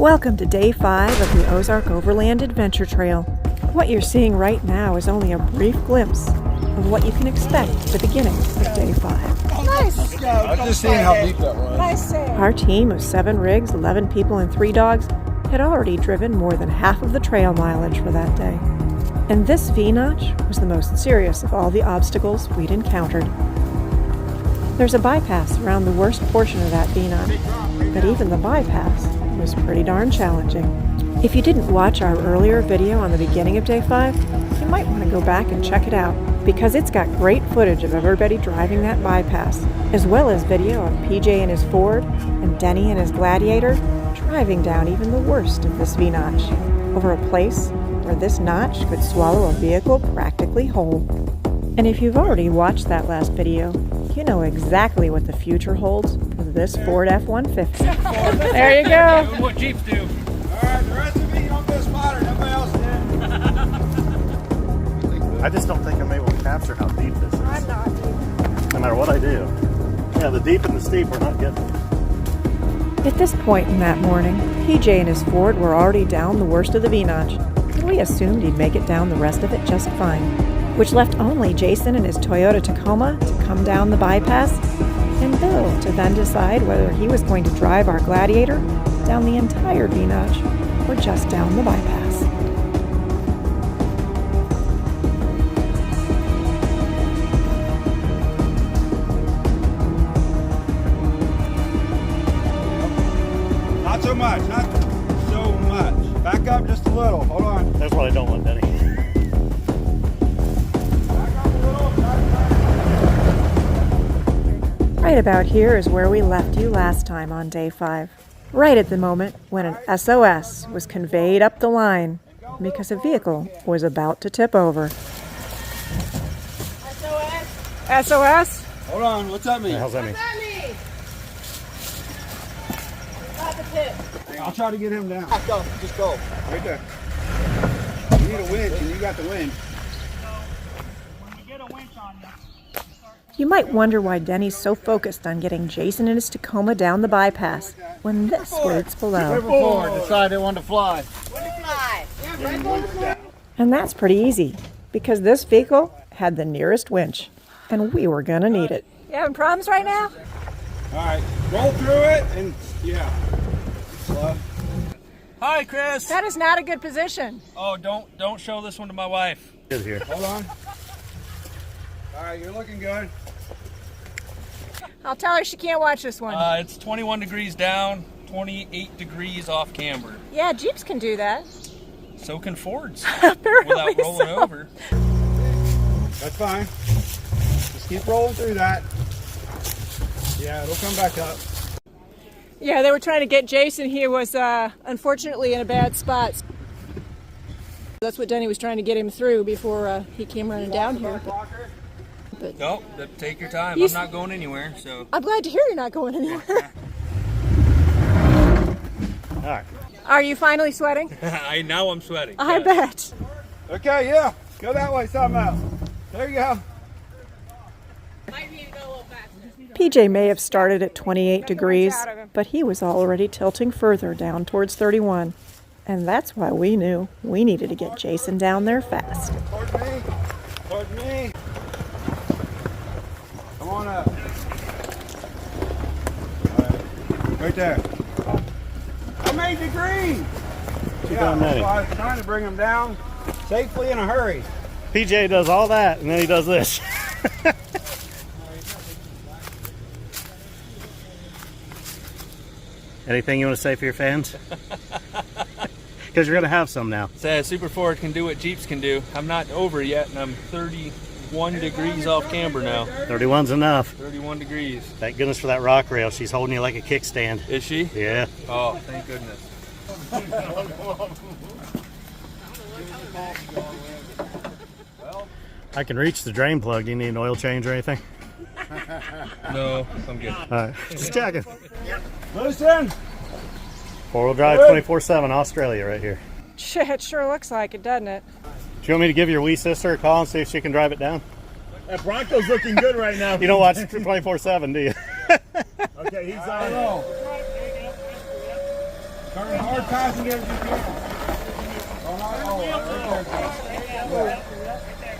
Welcome to Day 5 of the Ozark Overland Adventure Trail. What you're seeing right now is only a brief glimpse of what you can expect at the beginning of Day 5. Nice! I was just seeing how deep that was. Nice save. Our team of 7 rigs, 11 people, and 3 dogs had already driven more than half of the trail mileage for that day. And this V-notch was the most serious of all the obstacles we'd encountered. There's a bypass around the worst portion of that V-notch, but even the bypass was pretty darn challenging. If you didn't watch our earlier video on the beginning of Day 5, you might want to go back and check it out, because it's got great footage of everybody driving that bypass, as well as video of PJ and his Ford and Denny and his Gladiator driving down even the worst of this V-notch, over a place where this notch could swallow a vehicle practically whole. And if you've already watched that last video, you know exactly what the future holds for this Ford F-150. There you go. Doing what Jeeps do. All right, the rest of me don't miss water. Nobody else did. I just don't think I'm able to capture how deep this is. I'm not. No matter what I do. Yeah, the deep and the steep we're not getting. At this point in that morning, PJ and his Ford were already down the worst of the V-notch, and we assumed he'd make it down the rest of it just fine, which left only Jason and his Toyota Tacoma to come down the bypass, and Bill to then decide whether he was going to drive our Gladiator down the entire V-notch or just down the bypass. Not so much. Not so much. Back up just a little. Hold on. That's what I don't want, Denny. Right about here is where we left you last time on Day 5, right at the moment when an SOS was conveyed up the line because a vehicle was about to tip over. SOS? Hold on. What's that mean? How's that mean? I'll try to get him down. Go. Just go. Right there. You need a winch, and you got the winch. You might wonder why Denny's so focused on getting Jason and his Tacoma down the bypass when this waits below. Ford decided it wanted to fly. And that's pretty easy, because this vehicle had the nearest winch, and we were gonna need it. You having problems right now? All right. Roll through it, and yeah. Slow. Hi, Chris. That is not a good position. Oh, don't show this one to my wife. Good here. Hold on. All right, you're looking good. I'll tell her she can't watch this one. It's 21 degrees down, 28 degrees off camber. Yeah, Jeeps can do that. So can Fords. Apparently Without rolling so. over. That's fine. Just keep rolling through that. Yeah, it'll come back up. Yeah, they were trying to get Jason. He was unfortunately in a bad spot. That's what Denny was trying to get him through before he came running down here. But Nope, take your time. You I'm not going anywhere, so. I'm glad to hear you're not going anywhere. All right. Are you finally sweating? Now I'm sweating. I yes. bet. Okay, yeah. Go that way somehow. There you go. PJ may have started at 28 degrees, but he was already tilting further down towards 31. And that's why we knew we needed to get Jason down there fast. Towards me. Towards me. Come on up. All right. Right there. I made the green. done that's many. why I was trying to bring him down safely in a hurry. PJ does all that, and then he does this. Anything you want to say for your fans? Because you're going to have some now. Say Super Ford can do what Jeeps can do. I'm not over yet, and I'm 31 degrees off camber now. 31's enough. 31 degrees. Thank goodness for that rock rail. She's holding you like a kickstand. Is she? Yeah. Oh, thank goodness. I can reach the drain plug. Do you need an oil change or anything? No, I'm good. All right. Just checking. Loosen. Four-wheel drive 24/7 Australia right here. It sure looks like it, doesn't it? Do you want me to give your wee sister a call and see if she can drive it down? That Bronco's looking good right now. You don't watch 24/7, do you? Okay, he's on. Turn the hard passenger if you can. Oh, no, right there.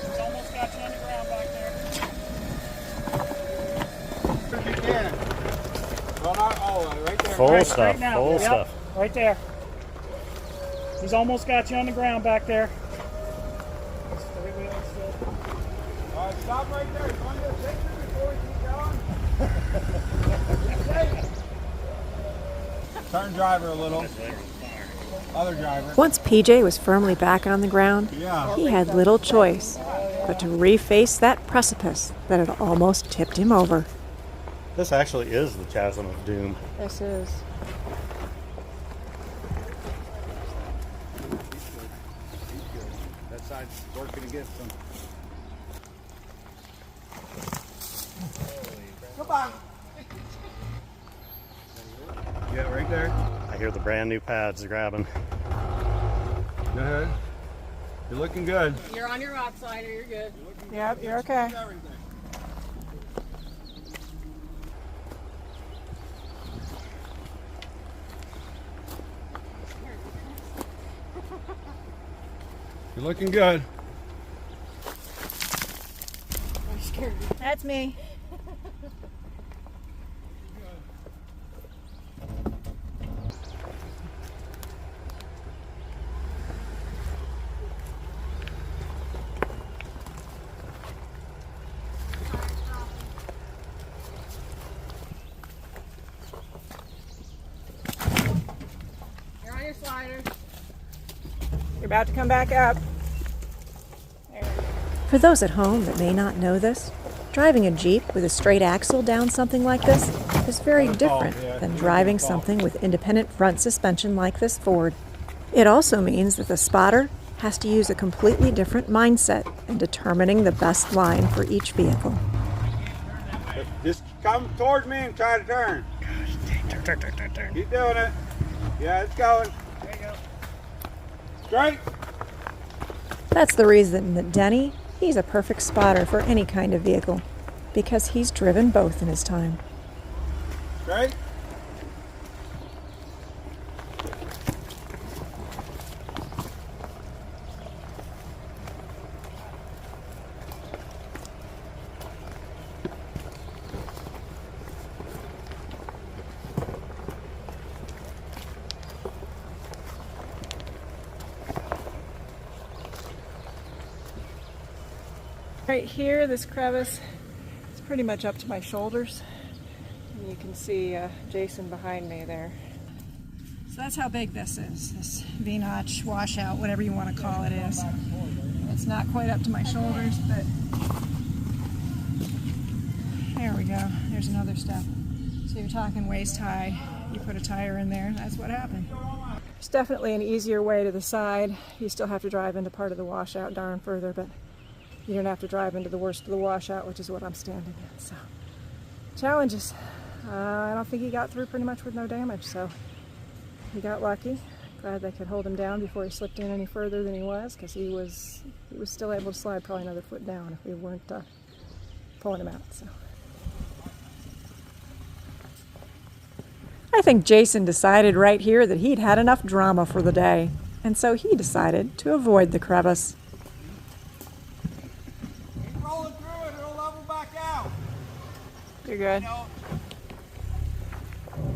It's almost got you on the ground back there. If you can. Well, not all the way, right there. Full Right, stuff, right now. full Yep, stuff. right there. He's almost got you on the ground back there. Stay with it still. All right, stop right there. You want to get a picture before we keep going? Turn driver a little. Other driver. Once PJ was firmly back on the ground, Yeah. he had little choice but to reface that precipice that had almost tipped him over. This actually is the chasm of doom. This is. That side's working against them. Come on. Yeah, right there. I hear the brand new pads grabbing. Go ahead. You're looking good. You're on your rock slider. You're good. Yep, you're okay. You're looking good. That's me. You're on your slider. You're about to come back up. For those at home that may not know this, driving a Jeep with a straight axle down something like this is very different than driving something with independent front suspension like this Ford. It also means that the spotter has to use a completely different mindset in determining the best line for each vehicle. Just come towards me and try to turn. Keep doing it. Yeah, it's going. There you go. Straight. That's the reason that Denny, he's a perfect spotter for any kind of vehicle, because he's driven both in his time. Straight. Right here, this crevice is pretty much up to my shoulders. And you can see Jason behind me there. So that's how big this is, this V-notch washout, whatever you want to call it is. It's not quite up to my shoulders, but there we go. There's another step. So you're talking waist high. You put a tire in there, that's what happened. There's definitely an easier way to the side. You still have to drive into part of the washout darn further, but you don't have to drive into the worst of the washout, which is what I'm standing in. So, challenges. I don't think he got through pretty much with no damage, so he got lucky. Glad they could hold him down before he slipped in any further than he was, because he was still able to slide probably another foot down if we weren't pulling him out. So. I think Jason decided right here that he'd had enough drama for the day, and so he decided to avoid the crevice. Rolling through it, it'll level back out. You're good.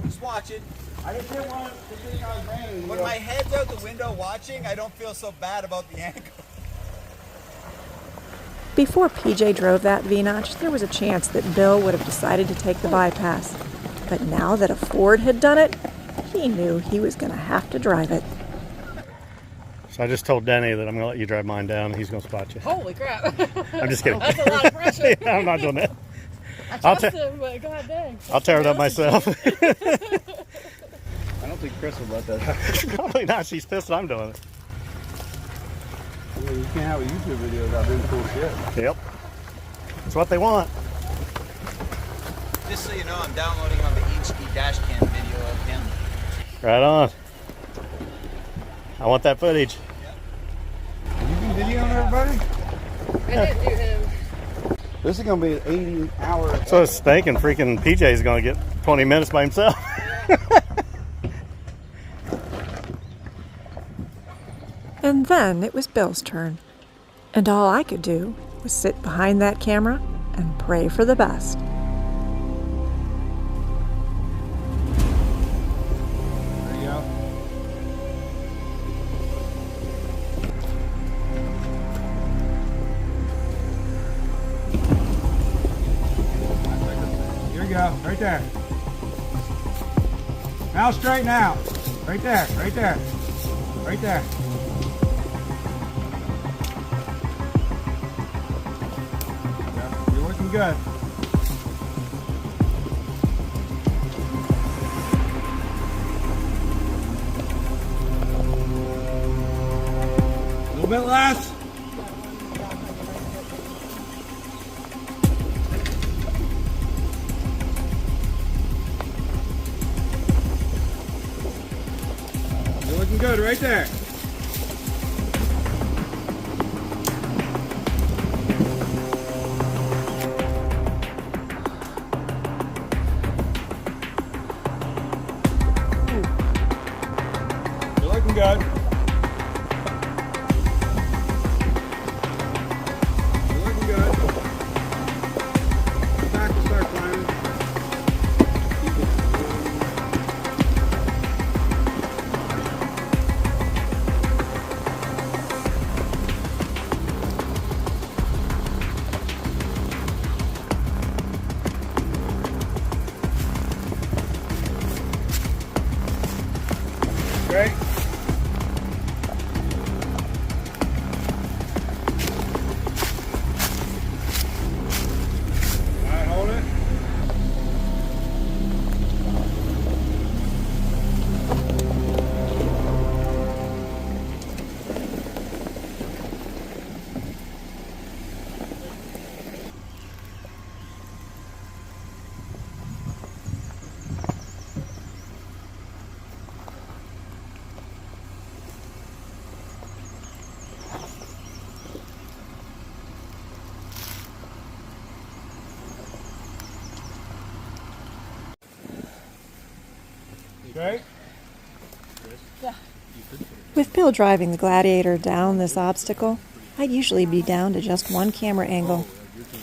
Just watch it. I just didn't want to think I was raining. When my head's out the window watching, I don't feel so bad about the ankle. Before PJ drove that V-notch, there was a chance that Bill would have decided to take the bypass. But now that a Ford had done it, he knew he was going to have to drive it. So I just told Denny that I'm going to let you drive mine down. He's going to spot you. Holy crap. I'm just kidding. That's a lot of pressure. Yeah, I'm not doing that. I trust him, but god dang. I'll tear it up myself. I don't think Chris would let that happen. Probably not. She's pissed that I'm doing it. Yeah, you can't have a YouTube video without doing cool shit. Yep. It's what they want. Just so you know, I'm downloading on the HD dash cam video of him. Right on. I want that footage. Have you been videoing everybody? I didn't do him. This is going to be an 80-hour. So I was thinking freaking PJ's going to get 20 minutes by himself. then it was Bill's turn. And all I could do was sit behind that camera and pray for the best. There you go. Here you go, right there. Now straighten out. Right there, right there, right there. Yeah, you're looking good. A little bit less. You're looking good right there. You're looking good. You're looking good. Go back and start climbing. Keep it. Great. All right, hold it. Great. With Bill driving the Gladiator down this obstacle, I'd usually be down to just one camera angle.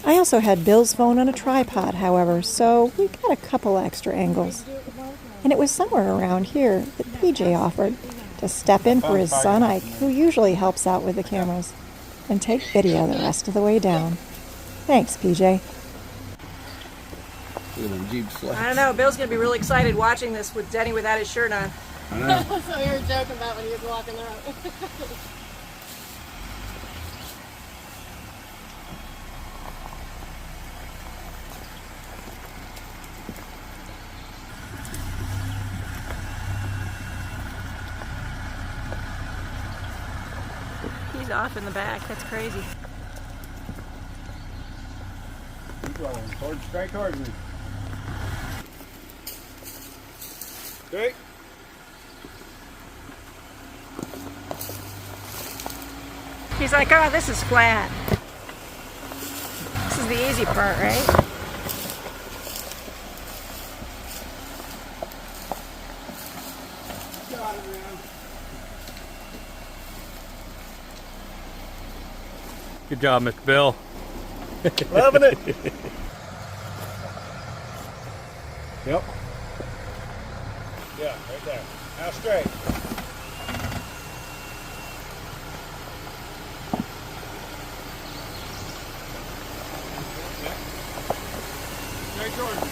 I also had Bill's phone on a tripod, however, so we got a couple extra angles. And it was somewhere around here that PJ offered to step in for his son Ike, who usually helps out with the cameras, and take video the rest of the way down. Thanks, PJ. I don't know. Bill's going to be really excited watching this with Denny without his shirt on. I know. That's what we were joking about when he was walking around. He's off in the back. That's crazy. Keep rolling. Straight towards me. Great. He's like, oh, this is flat. This is the easy part, right? Got it, man. Good job, Mr. Bill. Loving it. Yep. Yeah, right there. Now straight. Straight towards me.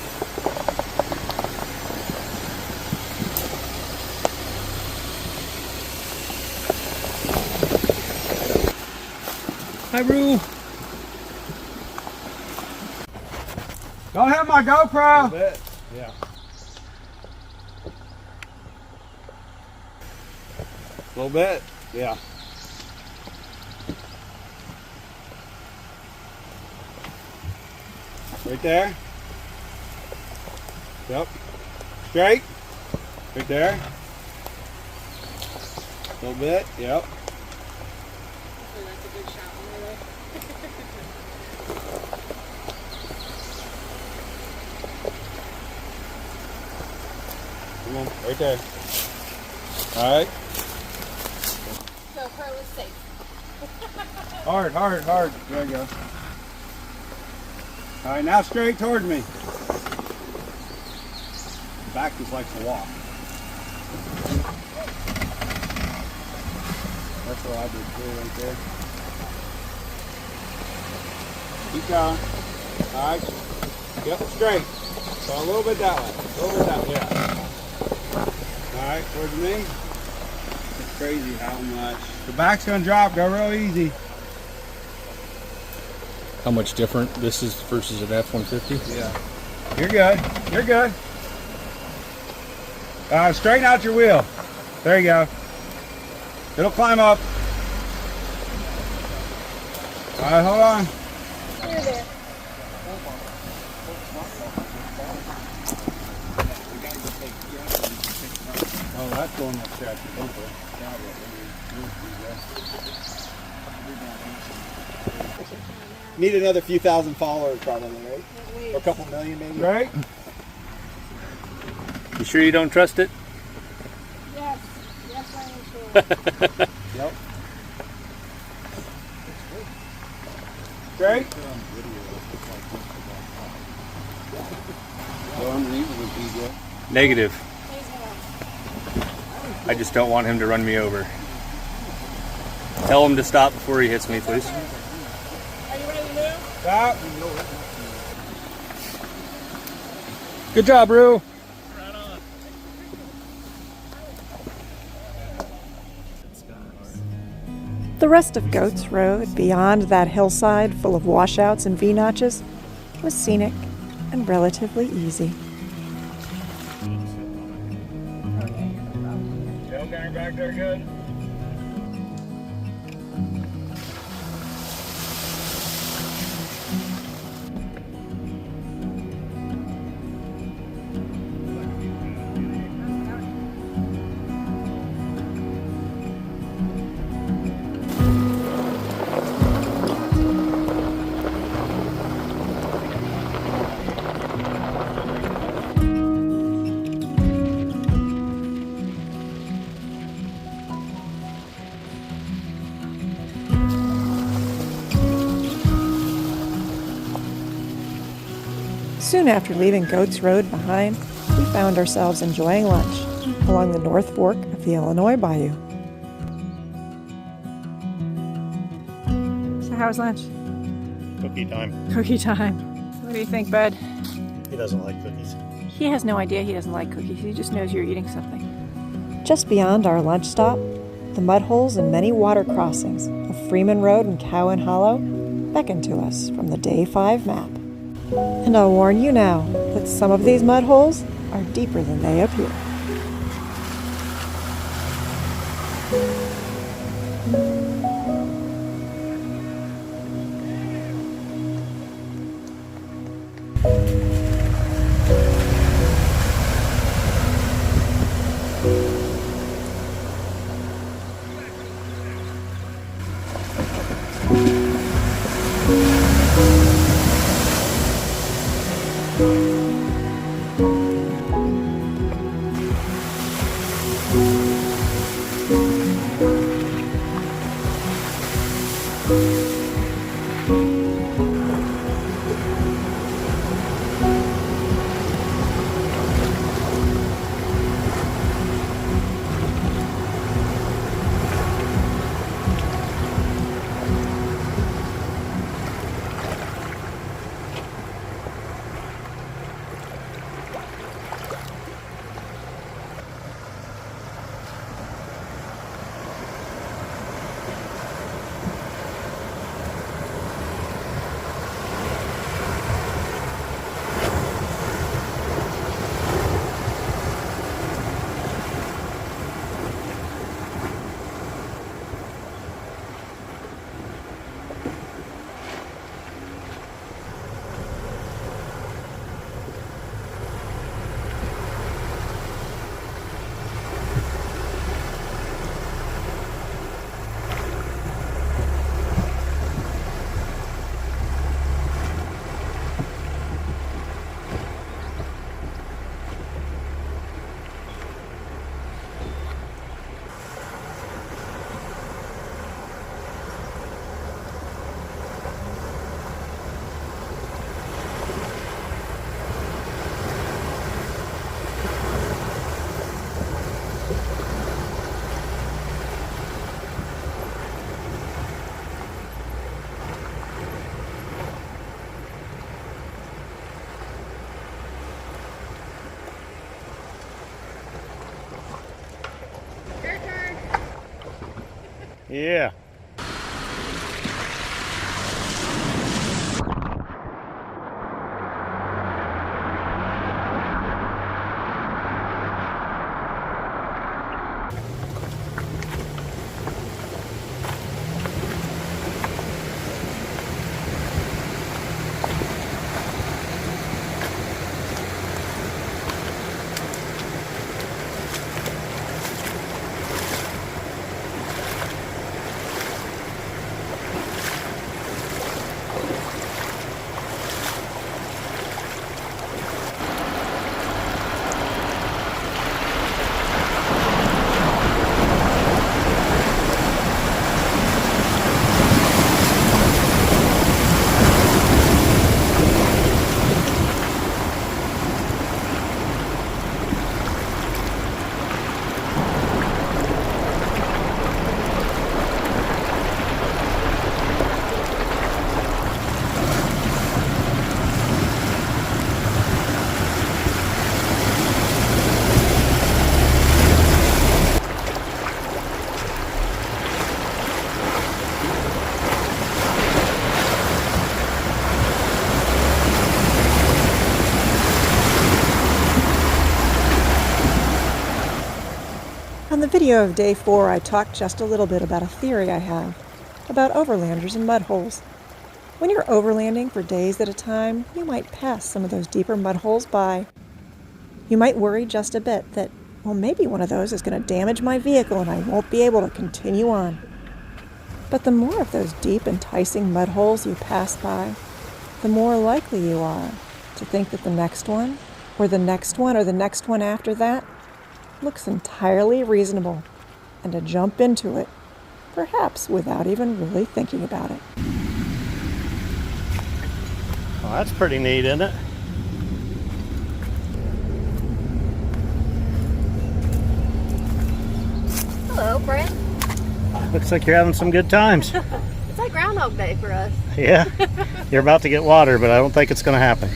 Hi, Roo. Don't hit my GoPro. Bit. Yeah. A little bit. Yeah. Right there. Yep. Straight. Right there. A little bit. Yep. That's a good shot on the way. Come on. Right there. All right. So GoPro is safe. Hard, hard, hard. There you go. All right, now straight towards me. Back just likes to walk. That's what I did too, right there. Keep going. All right. Yep, straight. So a little bit that way. A little bit that way. Yeah. All right, towards me. It's crazy how much. The back's gonna drop. Go real easy. How much different this is versus an F-150? Yeah. You're good. You're good. Straighten out your wheel. There you go. It'll climb up. All right, hold on. You're there. Oh, that's going up there. Need another few thousand followers probably, right? Or a couple million maybe. Right? You sure you don't trust it? Yes. Yes, I am sure. Yep. Straight? Go underneath it would be good. Negative. Please no. I just don't want him to run me over. Tell him to stop before he hits me, please. Are you ready to move? Stop. Good job, Rue. The rest of Goats Road, beyond that hillside full of washouts and V-notches, was scenic and relatively easy. Tail counter back there good. Soon after leaving Goats Road behind, we found ourselves enjoying lunch along the North Fork of the Illinois Bayou. So how's lunch? Cookie time. Cookie time. What do you think, bud? He doesn't like cookies. He has no idea he doesn't like cookies. He just knows you're eating something. Just beyond our lunch stop, the mud holes and many water crossings of Freeman Road and Cowan Hollow beckon to us from the Day 5 map. And I'll warn you now that some of these mud holes are deeper than they appear. Yeah. On the video of day 4, I talked just a little bit about a theory I have about overlanders and mud holes. When you're overlanding for days at a time, you might pass some of those deeper mud holes by. You might worry just a bit that, well, maybe one of those is going to damage my vehicle and I won't be able to continue on. But the more of those deep, enticing mud holes you pass by, the more likely you are to think that the next one, or the next one, or the next one after that, looks entirely reasonable, and to jump into it, perhaps without even really thinking about it. Well, that's pretty neat, isn't it? Hello, Brent. Looks like you're having some good times. It's like Groundhog Day for us. Yeah. You're about to get water, but I don't think it's going to happen.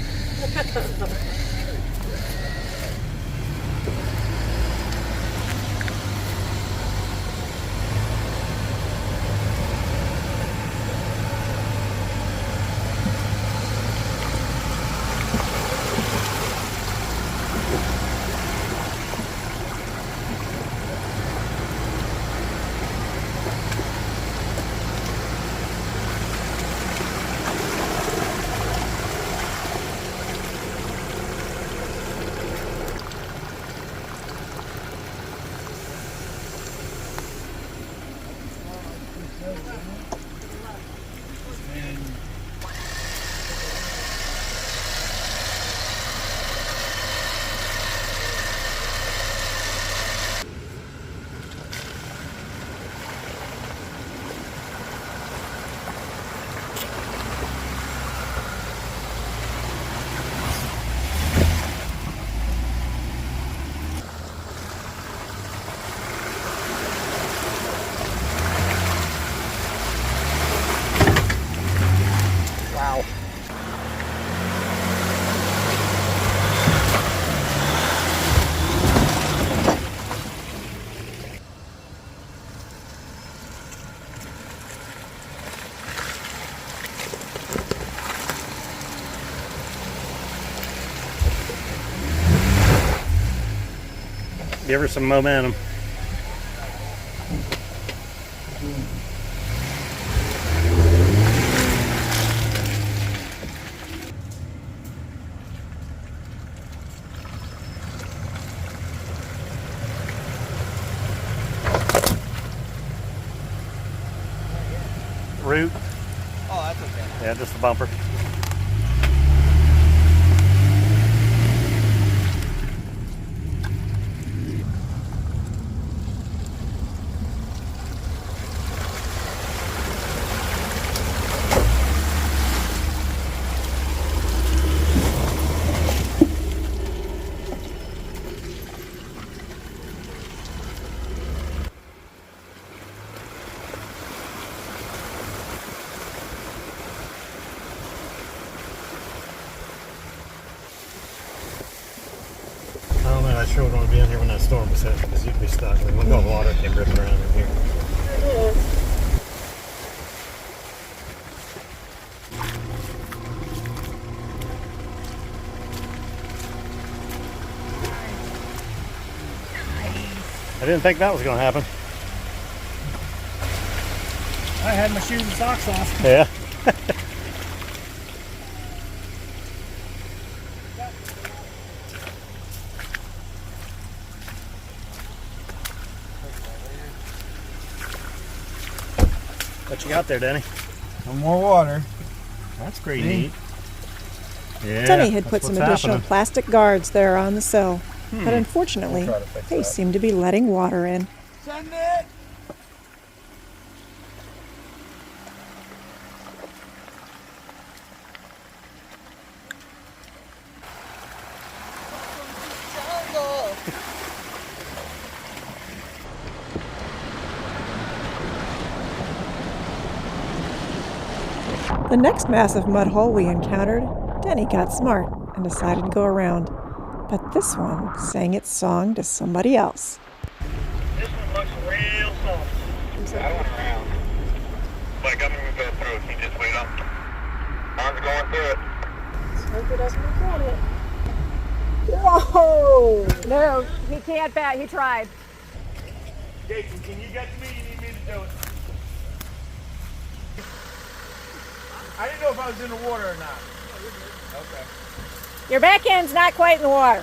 Wow. Give her some momentum. Root. Oh, that's okay. Yeah, just the bumper. I sure would want to be in here when that storm was hitting because you'd be stuck. And when the water came ripping around in here. I didn't think that was going to happen. I had my shoes and socks off. Yeah. What you got there, Denny? No more water. That's pretty neat. Yeah, Denny had that's put some what's additional happening. plastic guards there on the sill, but unfortunately, they seem to be letting water in. Send it. The next massive mud hole we encountered, Denny got smart and decided to go around. But this one sang its song to somebody else. This one looks real soft. I went around. Like I'm gonna go through it. He just wait up. Arms going through it. Hope he doesn't regret it. Whoa! No, he can't bat. He tried. Jason, can you get to me? You need me to do it. I didn't know if I was in the water or not. Okay. Your back end's not quite in the water.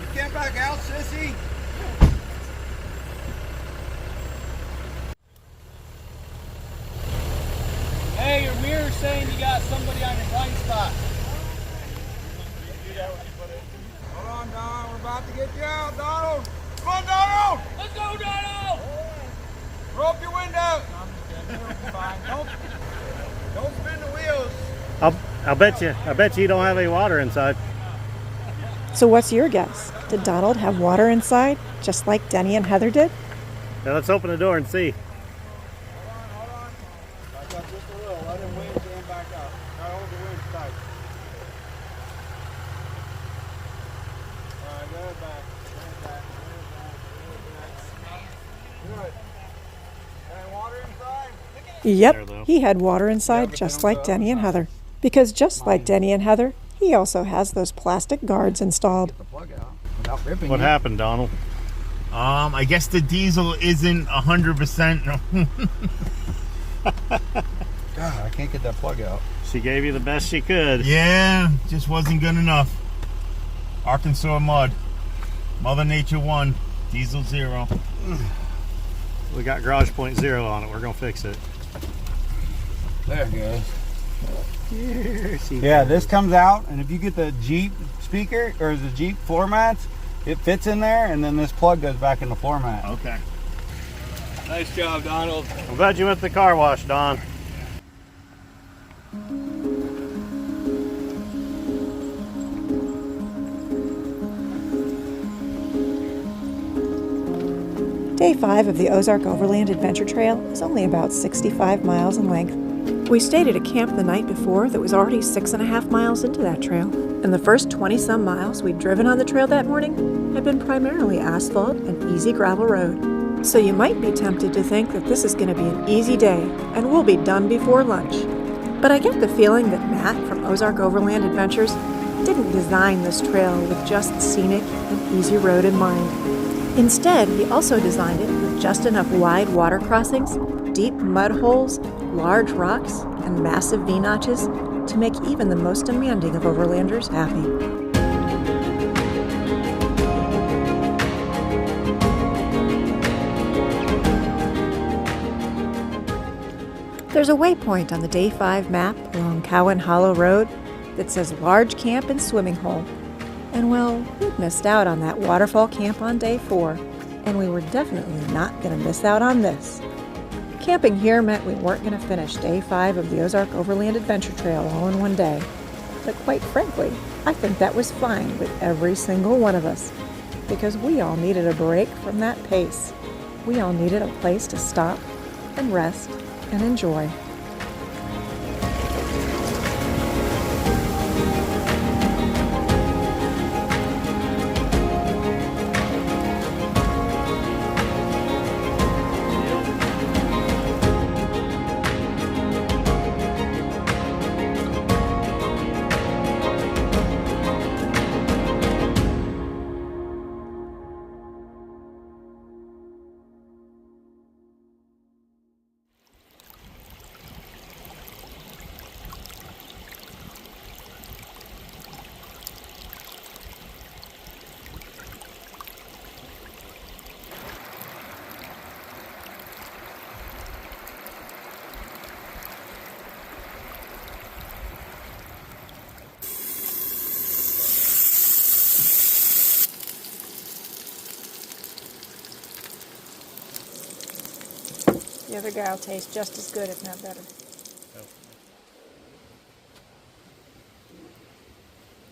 You can't back out, sissy. Hey, your mirror's saying you got somebody on your blind spot. Hold on, Don. We're about to get you out, Donald. Come on, Donald. Let's go, Donald! Roll up your window. Fine. Don't spin the wheels. I bet you don't have any water inside. So what's your guess? Did Donald have water inside, just like Denny and Heather did? Now let's open the door and see. Hold on. Back up just a little. Let him wind stand back up. Try to hold the wind tight. All right, go back. Good. Got water inside? Yep, he had water inside just like Denny and Heather. Because just like Denny and Heather, he also has those plastic guards installed. The plug out without ripping What it. happened, Donald? I guess the diesel isn't 100%. God, I can't get that plug out. She gave you the best she could. Yeah, just wasn't good enough. Arkansas mud. Mother Nature 1. Diesel 0. We got garage point 0 on it. We're gonna fix it. There it goes. Yeah, this comes out, and if you get the Jeep speaker or the Jeep floor mats, it fits in there, and then this plug goes back in the floor mat. Okay. Nice job, Donald. I'm glad you went to the car wash, Don. Day 5 of the Ozark Overland Adventure Trail is only about 65 miles in length. We stayed at a camp the night before that was already 6.5 miles into that trail. And the first 20-some miles we'd driven on the trail that morning had been primarily asphalt and easy gravel road. So you might be tempted to think that this is going to be an easy day and we'll be done before lunch. But I get the feeling that Matt from Ozark Overland Adventures didn't design this trail with just scenic and easy road in mind. Instead, he also designed it with just enough wide water crossings, deep mud holes, large rocks, and massive V-notches to make even the most demanding of overlanders happy. There's a waypoint on the Day 5 map along Cowan Hollow Road that says Large Camp and Swimming Hole. And well, we'd missed out on that waterfall camp on Day 4, and we were definitely not going to miss out on this. Camping here meant we weren't going to finish Day 5 of the Ozark Overland Adventure Trail all in one day. But quite frankly, I think that was fine with every single one of us, because we all needed a break from that pace. We all needed a place to stop and rest and enjoy. The other guy will taste just as good, if not better.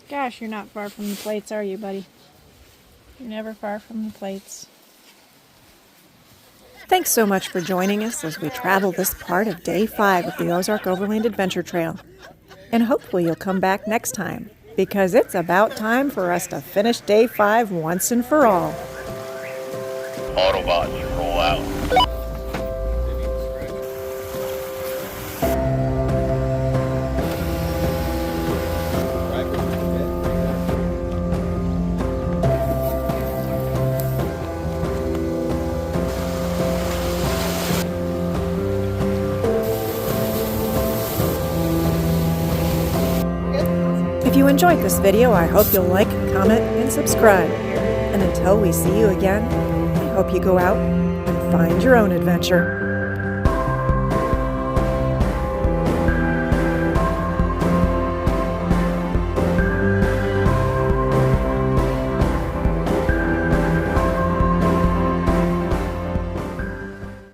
Gosh, you're not far from the plates, are you, buddy? You're never far from the plates. Thanks so much for joining us as we travel this part of Day 5 of the Ozark Overland Adventure Trail. And hopefully you'll come back next time, because it's about time for us to finish Day 5 once and for all. Autobots, roll out. If you enjoyed this video, I hope you'll like, comment, and subscribe. And until we see you again, I hope you go out and find your own adventure.